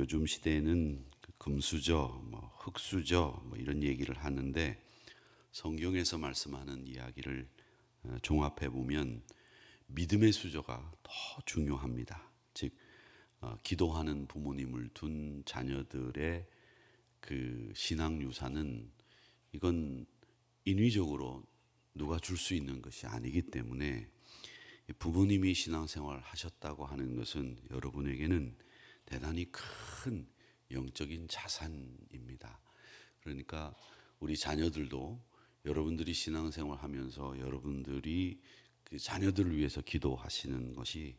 요즘 시대에는 금수저, 흙수저 이런 얘기를 하는데 성경에서 말씀하는 이야기를 종합해 보면 믿음의 수저가 더 중요합니다. 즉 기도하는 부모님을 둔 자녀들의 그 신앙 유산은 이건 인위적으로 누가 줄 수 있는 것이 아니기 때문에 부모님이 신앙생활 하셨다고 하는 것은 여러분에게는 대단히 큰 영적인 자산입니다. 그러니까 우리 자녀들도 여러분들이 신앙생활 하면서 여러분들이 그 자녀들을 위해서 기도하시는 것이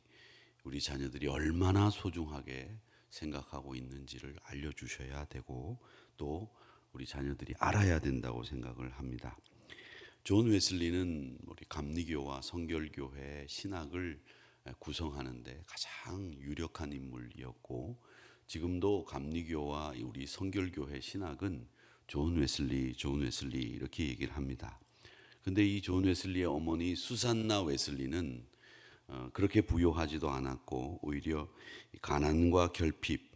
우리 자녀들이 얼마나 소중하게 생각하고 있는지를 알려주셔야 되고 또 우리 자녀들이 알아야 된다고 생각을 합니다. 존 웨슬리는 우리 감리교와 성결교회 신학을 구성하는데 가장 유력한 인물이었고 지금도 감리교와 우리 성결교회 신학은 존 웨슬리 이렇게 얘기를 합니다. 근데 이 존 웨슬리의 어머니 수산나 웨슬리는 그렇게 부유하지도 않았고 오히려 가난과 결핍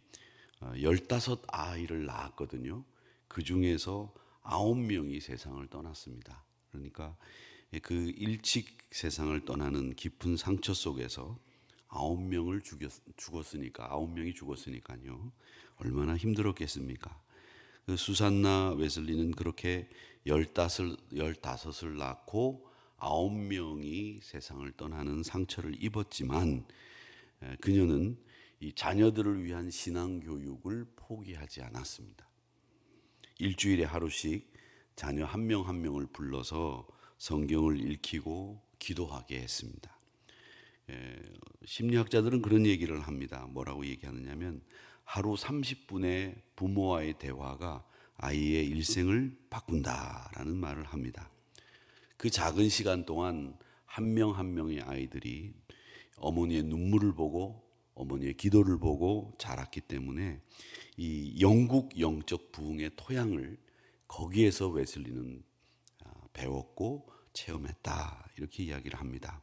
15아이를 낳았거든요. 그 중에서 9명이 세상을 떠났습니다. 그러니까 그 일찍 세상을 떠나는 깊은 상처 속에서 9명이 죽었으니까요. 얼마나 힘들었겠습니까? 그 수산나 웨슬리는 그렇게 15을 낳고 9명이 세상을 떠나는 상처를 입었지만 그녀는 이 자녀들을 위한 신앙 교육을 포기하지 않았습니다. 일주일에 하루씩 자녀 한 명 한 명을 불러서 성경을 읽히고 기도하게 했습니다. 심리학자들은 그런 얘기를 합니다. 뭐라고 얘기하느냐면 하루 30분의 부모와의 대화가 아이의 일생을 바꾼다라는 말을 합니다. 그 작은 시간 동안 한 명 한 명의 아이들이 어머니의 눈물을 보고 어머니의 기도를 보고 자랐기 때문에 이 영국 영적 부흥의 토양을 거기에서 웨슬리는 배웠고 체험했다 이렇게 이야기를 합니다.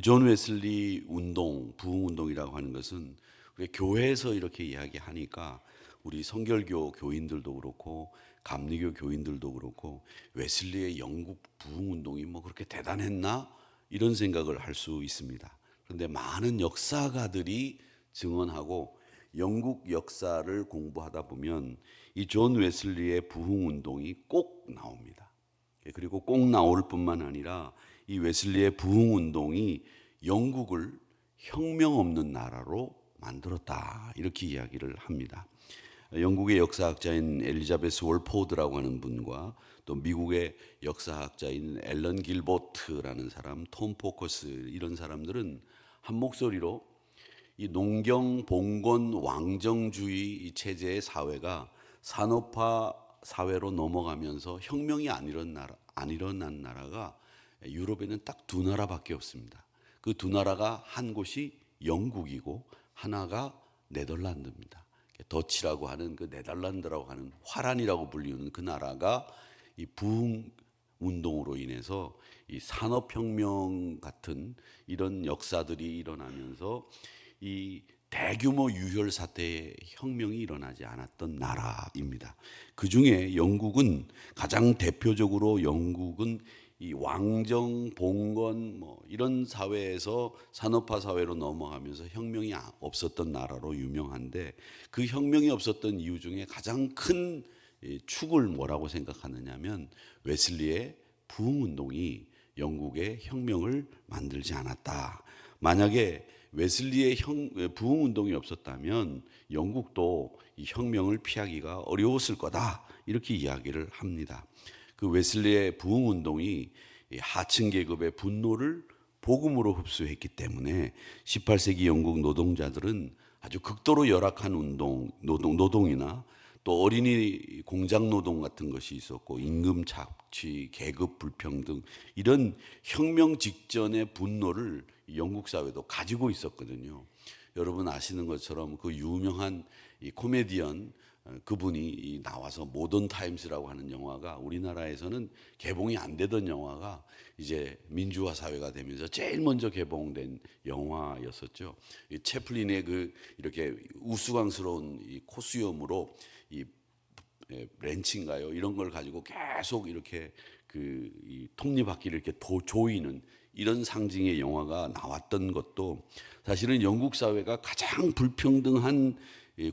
존 웨슬리 운동, 부흥 운동이라고 하는 것은 우리 교회에서 이렇게 이야기하니까 우리 성결교 교인들도 그렇고 감리교 교인들도 그렇고 웨슬리의 영국 부흥 운동이 그렇게 대단했나 이런 생각을 할 수 있습니다. 그런데 많은 역사가들이 증언하고 영국 역사를 공부하다 보면 이 존 웨슬리의 부흥 운동이 꼭 나옵니다. 그리고 꼭 나올 뿐만 아니라 이 웨슬리의 부흥 운동이 영국을 혁명 없는 나라로 만들었다 이렇게 이야기를 합니다. 영국의 역사학자인 엘리자베스 월포드라고 하는 분과 또 미국의 역사학자인 앨런 길보트라는 사람, 톰 포커스 이런 사람들은 한 목소리로 이 농경, 봉건, 왕정주의 체제의 사회가 산업화 사회로 넘어가면서 혁명이 안 일어난 나라가 유럽에는 딱 두 나라밖에 없습니다. 그 두 나라가 한 곳이 영국이고 하나가 네덜란드입니다. 더치라고 하는 그 네덜란드라고 하는 화란이라고 불리는 그 나라가 이 부흥 운동으로 인해서 이 산업혁명 같은 이런 역사들이 일어나면서 이 대규모 유혈 사태의 혁명이 일어나지 않았던 나라입니다. 그 중에 영국은 가장 대표적으로 영국은 이 왕정, 봉건 이런 사회에서 산업화 사회로 넘어가면서 혁명이 없었던 나라로 유명한데 그 혁명이 없었던 이유 중에 가장 큰 축을 뭐라고 생각하느냐면 웨슬리의 부흥 운동이 영국의 혁명을 만들지 않았다. 만약에 웨슬리의 부흥 운동이 없었다면 영국도 이 혁명을 피하기가 어려웠을 거다 이렇게 이야기를 합니다. 그 웨슬리의 부흥 운동이 하층 계급의 분노를 복음으로 흡수했기 때문에 18세기 영국 노동자들은 아주 극도로 열악한 노동이나 또 어린이 공장 노동 같은 것이 있었고 임금 착취, 계급 불평등 이런 혁명 직전의 분노를 영국 사회도 가지고 있었거든요. 여러분 아시는 것처럼 그 유명한 이 코미디언 그분이 나와서 모던 타임스라고 하는 영화가 우리나라에서는 개봉이 안 되던 영화가 이제 민주화 사회가 되면서 제일 먼저 개봉된 영화였었죠. 이 채플린의 그 이렇게 우스꽝스러운 이 코수염으로 이 렌치인가요? 이런 걸 가지고 계속 이렇게 이 톱니바퀴를 이렇게 조이는 이런 상징의 영화가 나왔던 것도 사실은 영국 사회가 가장 불평등한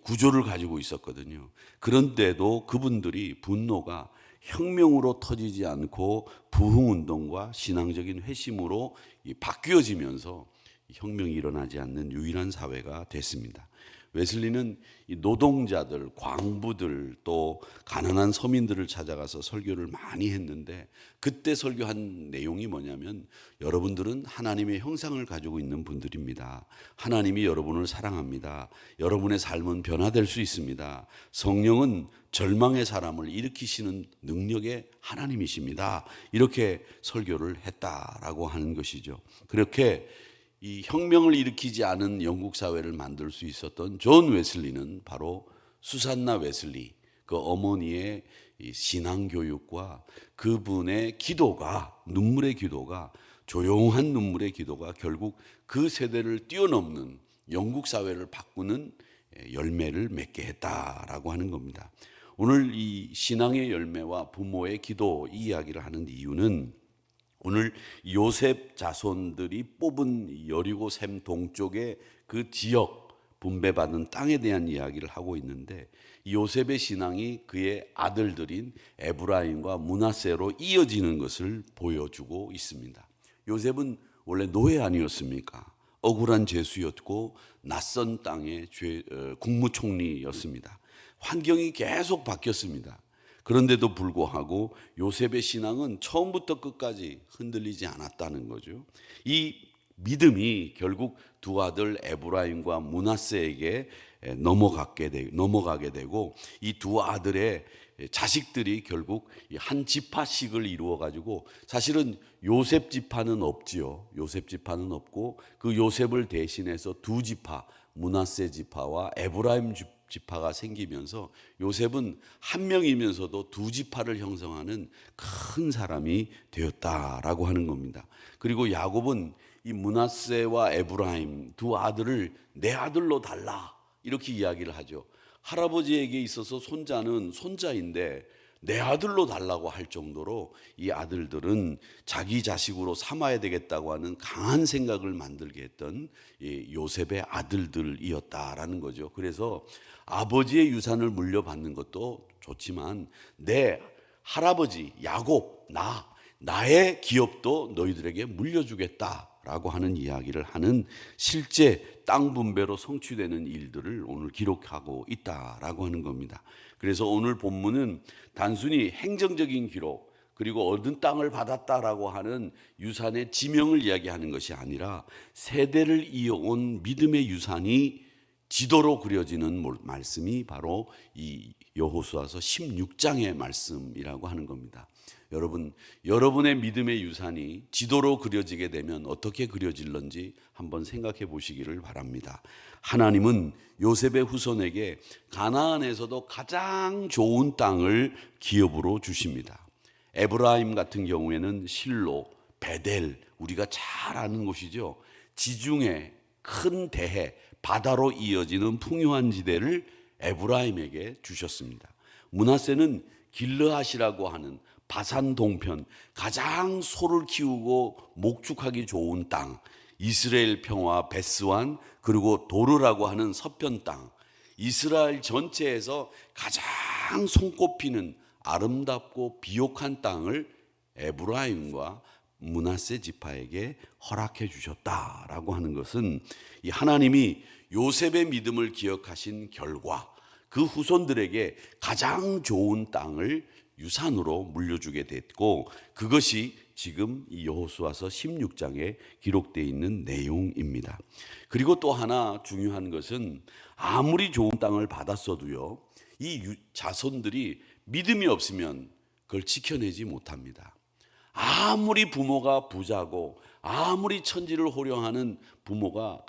구조를 가지고 있었거든요. 그런데도 그분들이 분노가 혁명으로 터지지 않고 부흥운동과 신앙적인 회심으로 바뀌어지면서 혁명이 일어나지 않는 유일한 사회가 됐습니다. 웨슬리는 이 노동자들, 광부들 또 가난한 서민들을 찾아가서 설교를 많이 했는데 그때 설교한 내용이 뭐냐면 여러분들은 하나님의 형상을 가지고 있는 분들입니다. 하나님이 여러분을 사랑합니다. 여러분의 삶은 변화될 수 있습니다. 성령은 절망의 사람을 일으키시는 능력의 하나님이십니다. 이렇게 설교를 했다라고 하는 것이죠. 그렇게 이 혁명을 일으키지 않은 영국 사회를 만들 수 있었던 존 웨슬리는 바로 수산나 웨슬리, 그 어머니의 신앙 교육과 그분의 기도가, 눈물의 기도가, 조용한 눈물의 기도가 결국 그 세대를 뛰어넘는 영국 사회를 바꾸는 열매를 맺게 했다라고 하는 겁니다. 오늘 이 신앙의 열매와 부모의 기도 이 이야기를 하는 이유는 오늘 요셉 자손들이 뽑은 여리고 샘 동쪽의 그 지역 분배받은 땅에 대한 이야기를 하고 있는데 요셉의 신앙이 그의 아들들인 에브라임과 므낫세로 이어지는 것을 보여주고 있습니다. 요셉은 원래 노예 아니었습니까? 억울한 죄수였고 낯선 땅의 국무총리였습니다. 환경이 계속 바뀌었습니다. 그런데도 불구하고 요셉의 신앙은 처음부터 끝까지 흔들리지 않았다는 거죠. 이 믿음이 결국 두 아들 에브라임과 므낫세에게 넘어가게 되고 이 두 아들의 자식들이 결국 한 지파씩을 이루어 가지고 사실은 요셉 지파는 없지요. 요셉 지파는 없고 그 요셉을 대신해서 두 지파, 므낫세 지파와 에브라임 지파가 생기면서 요셉은 한 명이면서도 두 지파를 형성하는 큰 사람이 되었다라고 하는 겁니다. 그리고 야곱은 이 므낫세와 에브라임 두 아들을 내 아들로 달라 이렇게 이야기를 하죠. 할아버지에게 있어서 손자는 손자인데 내 아들로 달라고 할 정도로 이 아들들은 자기 자식으로 삼아야 되겠다고 하는 강한 생각을 만들게 했던 이 요셉의 아들들이었다라는 거죠. 그래서 아버지의 유산을 물려받는 것도 좋지만 내 할아버지 야곱 나의 기업도 너희들에게 물려주겠다라고 하는 이야기를 하는 실제 땅 분배로 성취되는 일들을 오늘 기록하고 있다라고 하는 겁니다. 그래서 오늘 본문은 단순히 행정적인 기록 그리고 얻은 땅을 받았다라고 하는 유산의 지명을 이야기하는 것이 아니라 세대를 이어온 믿음의 유산이 지도로 그려지는 말씀이 바로 이 여호수아서 16장의 말씀이라고 하는 겁니다. 여러분, 여러분의 믿음의 유산이 지도로 그려지게 되면 어떻게 그려질런지 한번 생각해 보시기를 바랍니다. 하나님은 요셉의 후손에게 가나안에서도 가장 좋은 땅을 기업으로 주십니다. 에브라임 같은 경우에는 실로, 베델, 우리가 잘 아는 곳이죠. 지중해, 큰 대해, 바다로 이어지는 풍요한 지대를 에브라임에게 주셨습니다. 므낫세는 길르앗이라고 하는 바산 동편 가장 소를 키우고 목축하기 좋은 땅, 이스라엘 평화 베스완 그리고 도르라고 하는 서편 땅, 이스라엘 전체에서 가장 손꼽히는 아름답고 비옥한 땅을 에브라임과 므낫세 지파에게 허락해 주셨다라고 하는 것은 이 하나님이 요셉의 믿음을 기억하신 결과 그 후손들에게 가장 좋은 땅을 유산으로 물려주게 됐고 그것이 지금 이 여호수아서 16장에 기록되어 있는 내용입니다. 그리고 또 하나 중요한 것은 아무리 좋은 땅을 받았어도요 이 자손들이 믿음이 없으면 그걸 지켜내지 못합니다. 아무리 부모가 부자고 아무리 천지를 호령하는 부모가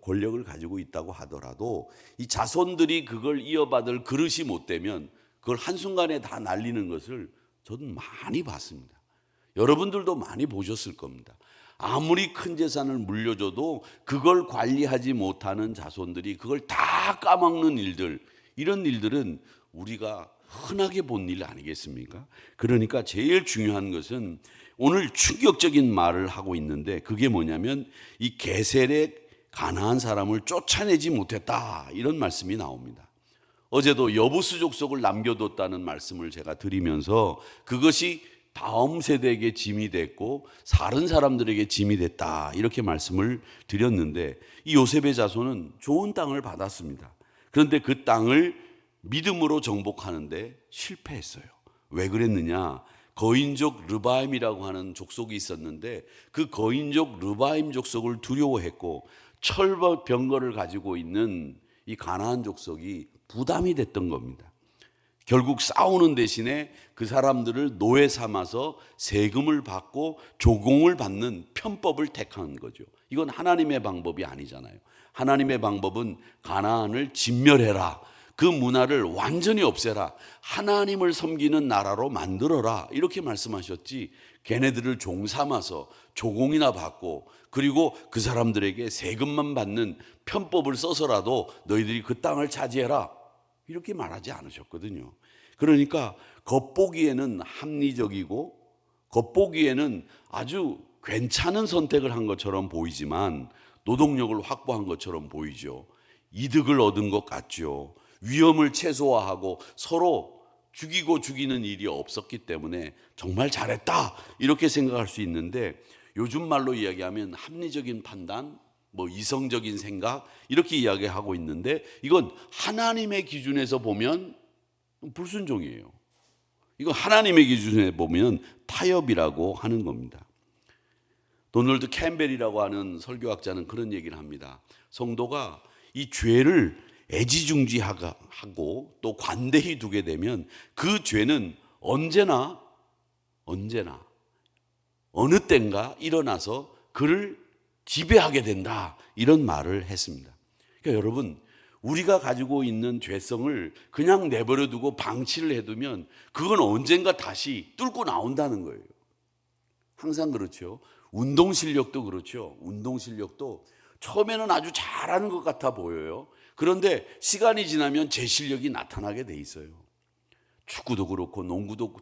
권력을 가지고 있다고 하더라도 이 자손들이 그걸 이어받을 그릇이 못 되면 그걸 한순간에 다 날리는 것을 저는 많이 봤습니다. 여러분들도 많이 보셨을 겁니다. 아무리 큰 재산을 물려줘도 그걸 관리하지 못하는 자손들이 그걸 다 까먹는 일들, 이런 일들은 우리가 흔하게 본 일 아니겠습니까? 그러니까 제일 중요한 것은 오늘 충격적인 말을 하고 있는데, 그게 뭐냐면 이 게셀의 가나안 사람을 쫓아내지 못했다, 이런 말씀이 나옵니다. 어제도 여부수 족속을 남겨뒀다는 말씀을 제가 드리면서 그것이 다음 세대에게 짐이 됐고 다른 사람들에게 짐이 됐다, 이렇게 말씀을 드렸는데, 이 요셉의 자손은 좋은 땅을 받았습니다. 그런데 그 땅을 믿음으로 정복하는데 실패했어요. 왜 그랬느냐? 거인족 르바임이라고 하는 족속이 있었는데 그 거인족 르바임 족속을 두려워했고 철병거를 가지고 있는 이 가나안 족속이 부담이 됐던 겁니다. 결국 싸우는 대신에 그 사람들을 노예 삼아서 세금을 받고 조공을 받는 편법을 택한 거죠. 이건 하나님의 방법이 아니잖아요. 하나님의 방법은 가나안을 진멸해라, 그 문화를 완전히 없애라, 하나님을 섬기는 나라로 만들어라, 이렇게 말씀하셨지, 걔네들을 종 삼아서 조공이나 받고 그리고 그 사람들에게 세금만 받는 편법을 써서라도 너희들이 그 땅을 차지해라, 이렇게 말하지 않으셨거든요. 그러니까 겉보기에는 합리적이고 겉보기에는 아주 괜찮은 선택을 한 것처럼 보이지만 노동력을 확보한 것처럼 보이죠. 이득을 얻은 것 같죠. 위험을 최소화하고 서로 죽이고 죽이는 일이 없었기 때문에 정말 잘했다, 이렇게 생각할 수 있는데, 요즘 말로 이야기하면 합리적인 판단, 이성적인 생각, 이렇게 이야기하고 있는데 이건 하나님의 기준에서 보면 불순종이에요. 이건 하나님의 기준에 보면 타협이라고 하는 겁니다. 도널드 캠벨이라고 하는 설교학자는 그런 얘기를 합니다. 성도가 이 죄를 애지중지하고 또 관대히 두게 되면 그 죄는 언제나 어느 때인가 일어나서 그를 지배하게 된다, 이런 말을 했습니다. 그러니까 여러분, 우리가 가지고 있는 죄성을 그냥 내버려 두고 방치를 해두면 그건 언젠가 다시 뚫고 나온다는 거예요. 항상 그렇죠. 운동 실력도 그렇죠. 운동 실력도 처음에는 아주 잘하는 것 같아 보여요. 그런데 시간이 지나면 제 실력이 나타나게 돼 있어요. 축구도 그렇고 농구도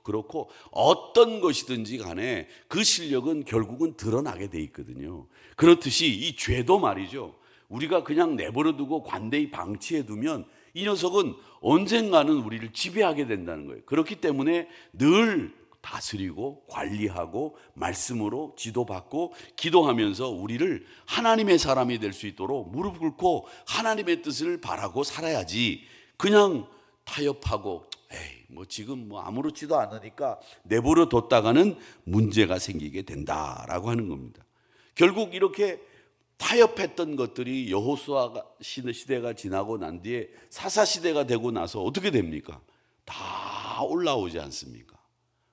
그렇고 어떤 것이든지 간에 그 실력은 결국은 드러나게 돼 있거든요. 그렇듯이 이 죄도 말이죠. 우리가 그냥 내버려 두고 관대히 방치해 두면 이 녀석은 언젠가는 우리를 지배하게 된다는 거예요. 그렇기 때문에 늘 다스리고 관리하고 말씀으로 지도받고 기도하면서 우리를 하나님의 사람이 될 수 있도록 무릎 꿇고 하나님의 뜻을 바라고 살아야지, 그냥 타협하고 지금 아무렇지도 않으니까 내버려 뒀다가는 문제가 생기게 된다라고 하는 겁니다. 결국 이렇게 타협했던 것들이 여호수아 시대가 지나고 난 뒤에 사사 시대가 되고 나서 어떻게 됩니까? 다 올라오지 않습니까?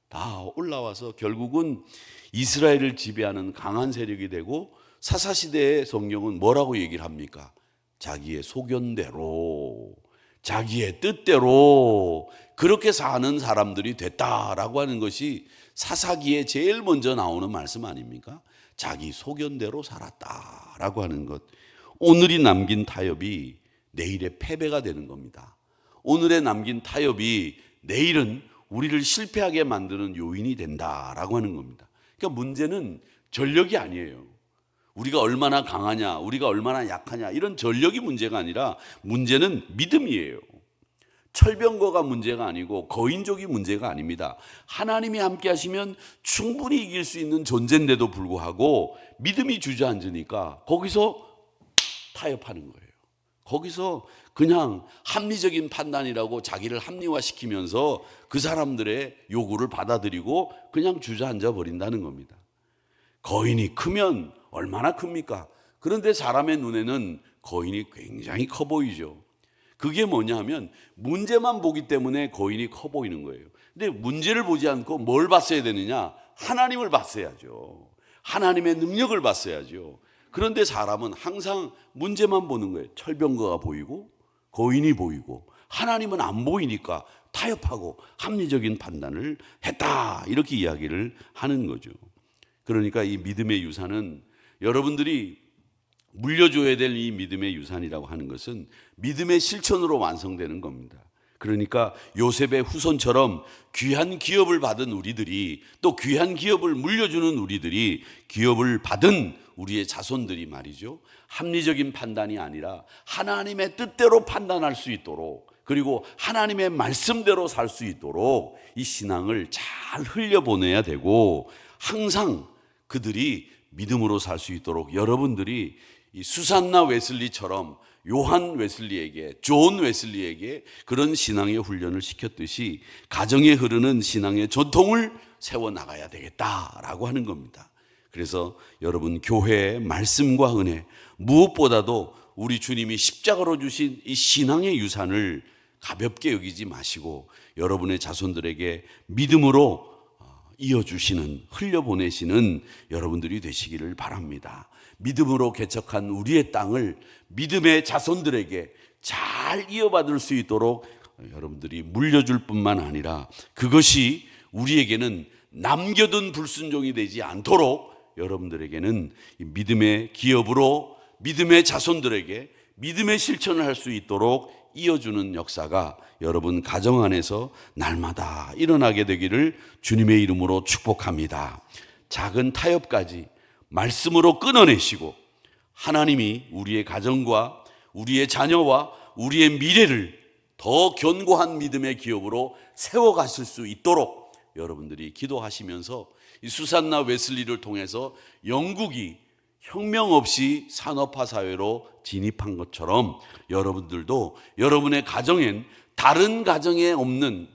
다 올라와서 결국은 이스라엘을 지배하는 강한 세력이 되고, 사사시대의 성경은 뭐라고 얘기를 합니까? 자기의 소견대로, 자기의 뜻대로 그렇게 사는 사람들이 됐다라고 하는 것이 사사기에 제일 먼저 나오는 말씀 아닙니까? 자기 소견대로 살았다라고 하는 것. 오늘이 남긴 타협이 내일의 패배가 되는 겁니다. 오늘에 남긴 타협이 내일은 우리를 실패하게 만드는 요인이 된다라고 하는 겁니다. 그러니까 문제는 전력이 아니에요. 우리가 얼마나 강하냐, 우리가 얼마나 약하냐, 이런 전력이 문제가 아니라 문제는 믿음이에요. 철병거가 문제가 아니고 거인족이 문제가 아닙니다. 하나님이 함께 하시면 충분히 이길 수 있는 존재인데도 불구하고 믿음이 주저앉으니까 거기서 타협하는 거예요. 거기서 그냥 합리적인 판단이라고 자기를 합리화시키면서 그 사람들의 요구를 받아들이고 그냥 주저앉아 버린다는 겁니다. 거인이 크면 얼마나 큽니까? 그런데 사람의 눈에는 거인이 굉장히 커 보이죠. 그게 뭐냐 하면 문제만 보기 때문에 거인이 커 보이는 거예요. 근데 문제를 보지 않고 뭘 봤어야 되느냐? 하나님을 봤어야죠. 하나님의 능력을 봤어야죠. 그런데 사람은 항상 문제만 보는 거예요. 철병거가 보이고 거인이 보이고 하나님은 안 보이니까 타협하고 합리적인 판단을 했다, 이렇게 이야기를 하는 거죠. 그러니까 이 믿음의 유산은 여러분들이 물려줘야 될 이 믿음의 유산이라고 하는 것은 믿음의 실천으로 완성되는 겁니다. 그러니까 요셉의 후손처럼 귀한 기업을 받은 우리들이, 또 귀한 기업을 물려주는 우리들이, 기업을 받은 우리의 자손들이 말이죠, 합리적인 판단이 아니라 하나님의 뜻대로 판단할 수 있도록, 그리고 하나님의 말씀대로 살 수 있도록 이 신앙을 잘 흘려보내야 되고, 항상 그들이 믿음으로 살 수 있도록 여러분들이 이 수산나 웨슬리처럼 요한 웨슬리에게, 존 웨슬리에게 그런 신앙의 훈련을 시켰듯이 가정에 흐르는 신앙의 전통을 세워나가야 되겠다라고 하는 겁니다. 그래서 여러분, 교회의 말씀과 은혜, 무엇보다도 우리 주님이 십자가로 주신 이 신앙의 유산을 가볍게 여기지 마시고 여러분의 자손들에게 믿음으로 이어주시는, 흘려보내시는 여러분들이 되시기를 바랍니다. 믿음으로 개척한 우리의 땅을 믿음의 자손들에게 잘 이어받을 수 있도록 여러분들이 물려줄 뿐만 아니라 그것이 우리에게는 남겨둔 불순종이 되지 않도록 여러분들에게는 믿음의 기업으로 믿음의 자손들에게 믿음의 실천을 할 수 있도록 이어주는 역사가 여러분 가정 안에서 날마다 일어나게 되기를 주님의 이름으로 축복합니다. 작은 타협까지 말씀으로 끊어내시고 하나님이 우리의 가정과 우리의 자녀와 우리의 미래를 더 견고한 믿음의 기업으로 세워가실 수 있도록 여러분들이 기도하시면서 이 수산나 웨슬리를 통해서 영국이 혁명 없이 산업화 사회로 진입한 것처럼 여러분들도 여러분의 가정엔 다른 가정이 없는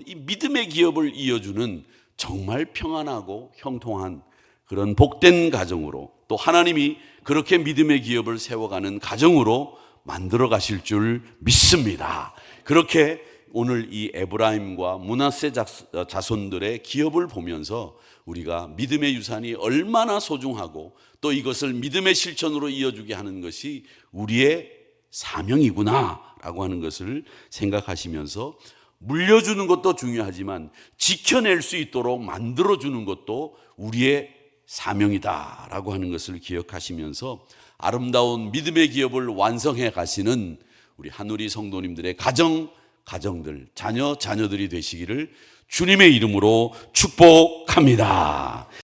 이 믿음의 기업을 이어주는 정말 평안하고 형통한 그런 복된 가정으로, 또 하나님이 그렇게 믿음의 기업을 세워가는 가정으로 만들어 가실 줄 믿습니다. 그렇게 오늘 이 에브라임과 므낫세 자손들의 기업을 보면서 우리가 믿음의 유산이 얼마나 소중하고 또 이것을 믿음의 실천으로 이어주게 하는 것이 우리의 사명이구나라고 하는 것을 생각하시면서 물려주는 것도 중요하지만 지켜낼 수 있도록 만들어주는 것도 우리의 사명이다라고 하는 것을 기억하시면서 아름다운 믿음의 기업을 완성해 가시는 우리 한우리 성도님들의 가정들, 자녀들이 되시기를 주님의 이름으로 축복합니다.